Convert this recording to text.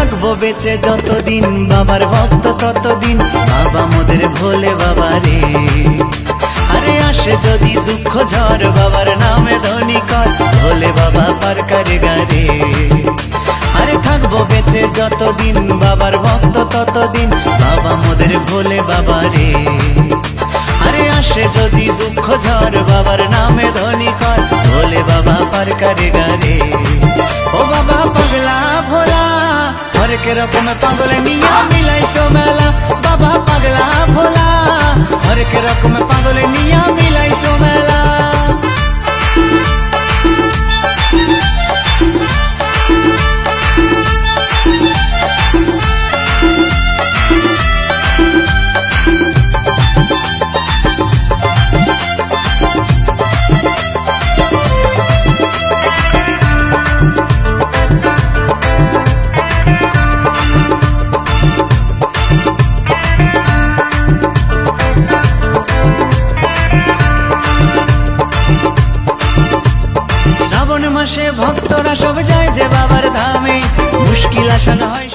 থাকবো বেঁচে যতদিন বাবার ভক্ত ততদিন বাবা মোদের ভোলে বাবা রে। আরে আসে যদি দুঃখ ঝড় বাবার নামে ধ্বনি কর ভোলে বাবা পার করে গারে। আরে থাকবো বেঁচে যতদিন বাবার ভক্ত ততদিন বাবা মোদের ভোলে বাবা রে। আরে আসে যদি দুঃখ ঝড় বাবার নামে ধ্বনি কর ভোলে বাবা পার করে গারে। ও বাবা পাগলা ভোলা হরেক রকম পাগল নিয়া মিলাইছো মেলা। বাবা পাগলা ভোলা হরেক রকম পাগল নিয়া মিলাইছো মেলা। শ্রাবণ মাসে ভক্তরা সব যায় যে বাবার ধামে, মুশকিল আসান হয়।